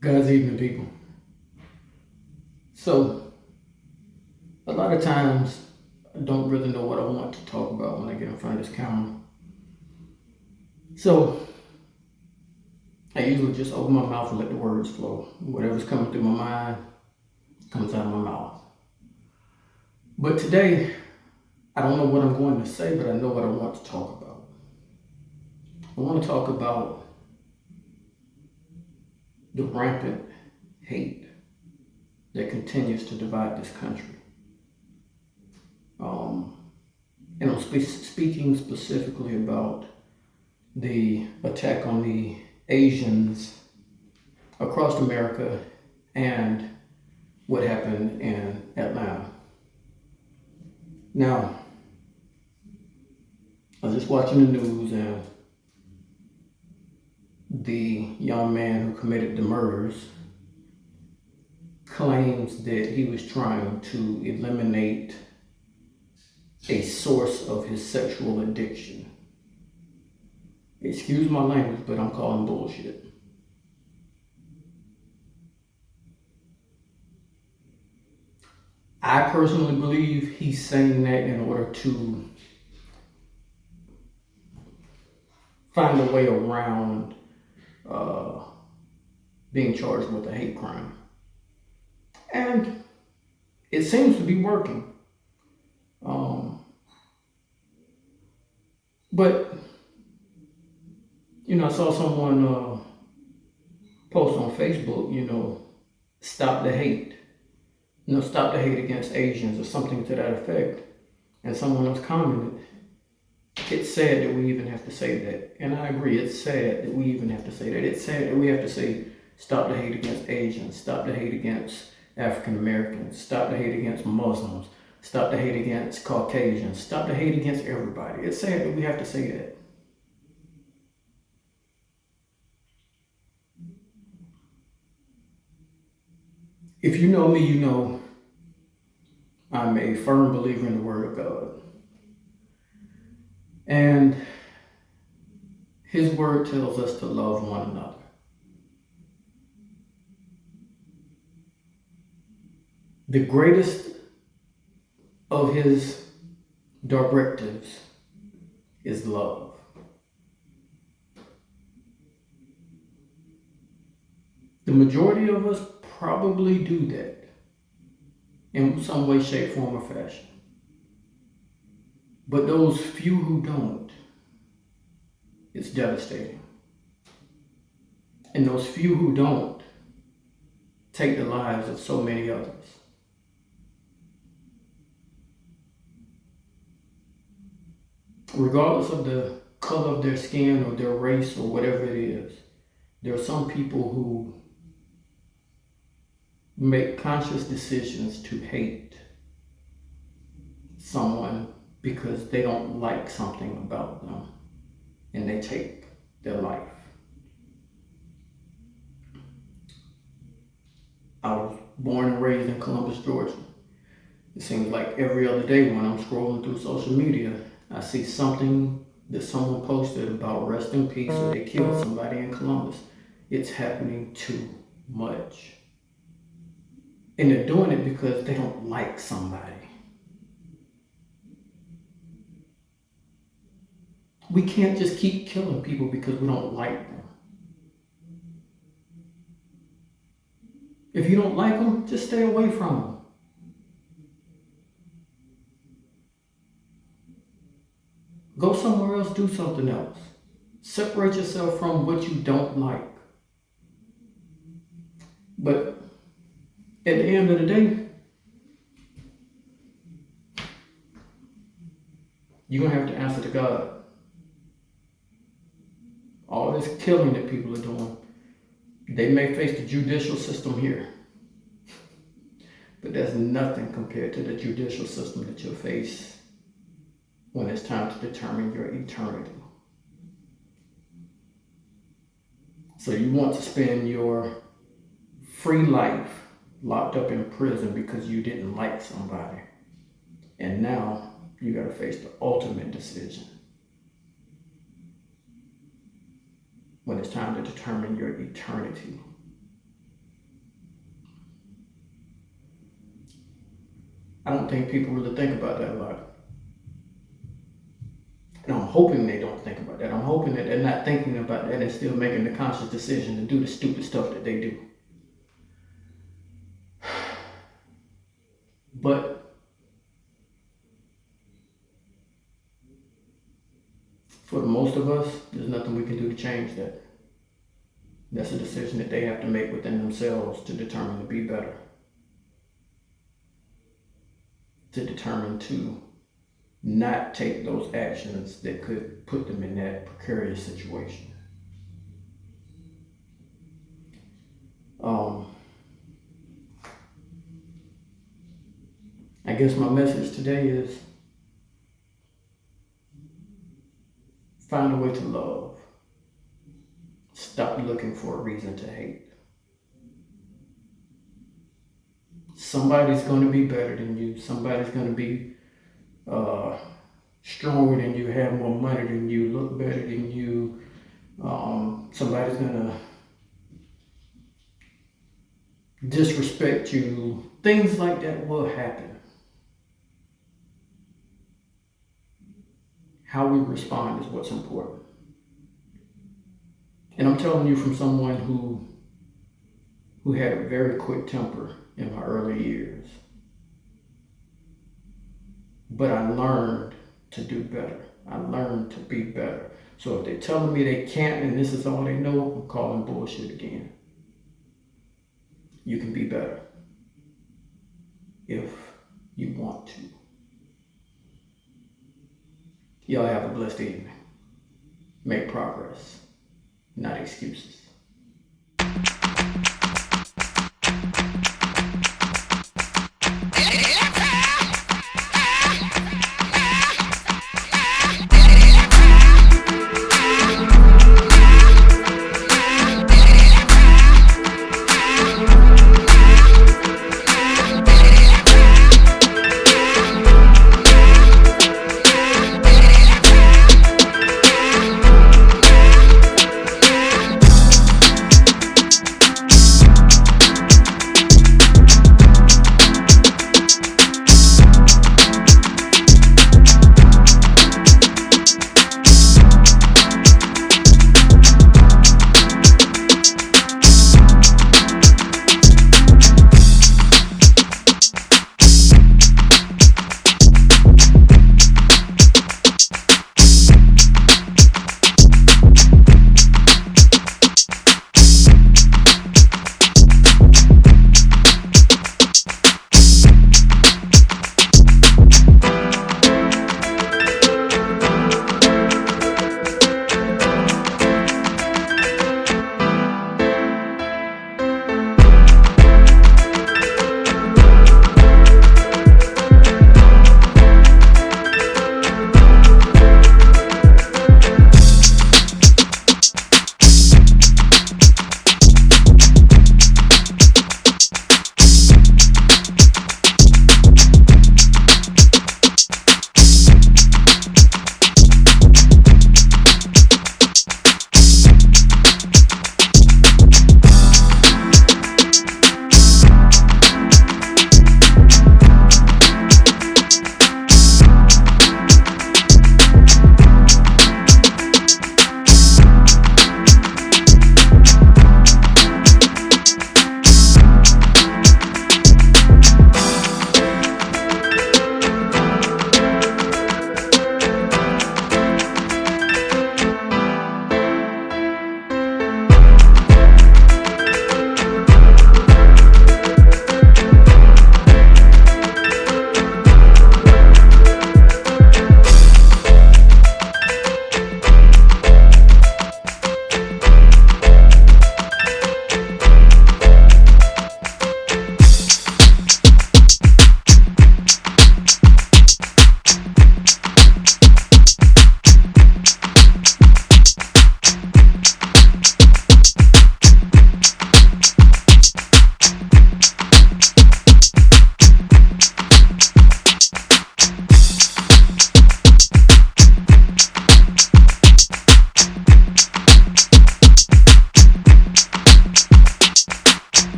God's evening, people. So, a lot of times I don't really know what I want to talk about when I get in front of this camera. So, I usually just open my mouth and let the words flow. Whatever's coming through my mind comes out of my mouth. But today, I don't know what I'm going to say, but I know what I want to talk about. I want to talk about the rampant hate that continues to divide this country. And I'm speaking specifically about the attack on the Asians across America and what happened in Atlanta. Now, I was just watching the news, and the young man who committed the murders claims that he was trying to eliminate a source of his sexual addiction. Excuse my language, but I'm calling bullshit. I personally believe he's saying that in order to find a way around being charged with a hate crime. And it seems to be working. But, I saw someone post on Facebook, stop the hate. Stop the hate against Asians or something to that effect. And someone else commented, it's sad that we even have to say that. And I agree, it's sad that we even have to say that. It's sad that we have to say, stop the hate against Asians, stop the hate against African Americans, stop the hate against Muslims, stop the hate against Caucasians, stop the hate against everybody. It's sad that we have to say that. If you know me, you know I'm a firm believer in the Word of God. And His Word tells us to love one another. The greatest of His directives is love. The majority of us probably do that in some way, shape, form, or fashion. But those few who don't, it's devastating. And those few who don't take the lives of so many others. Regardless of the color of their skin or their race or whatever it is, there are some people who make conscious decisions to hate someone because they don't like something about them, and they take their life. I was born and raised in Columbus, Georgia. It seems like every other day when I'm scrolling through social media, I see something that someone posted about rest in peace or they killed somebody in Columbus. It's happening too much. And they're doing it because they don't like somebody. We can't just keep killing people because we don't like them. If you don't like them, just stay away from them. Go somewhere else, do something else. Separate yourself from what you don't like. But at the end of the day, you're going to have to answer to God. All this killing that people are doing, they may face the judicial system here, but there's nothing compared to the judicial system that you'll face when it's time to determine your eternity. So you want to spend your free life locked up in prison because you didn't like somebody. And now you got to face the ultimate decision when it's time to determine your eternity. I don't think people really think about that a lot. And I'm hoping they don't think about that. I'm hoping that they're not thinking about that and still making the conscious decision to do the stupid stuff that they do. But for most of us, there's nothing we can do to change that. That's a decision that they have to make within themselves to determine to be better, to determine to not take those actions that could put them in that precarious situation. I guess my message today is find a way to love. Stop looking for a reason to hate. Somebody's going to be better than you. Somebody's going to be stronger than you, have more money than you, look better than you. Somebody's going to disrespect you. Things like that will happen. How we respond is what's important. And I'm telling you from someone who had a very quick temper in my early years. But I learned to do better. I learned to be better. So if they're telling me they can't and this is all they know, I'm calling bullshit again. You can be better if you want to. Y'all have a blessed evening. Make progress, not excuses.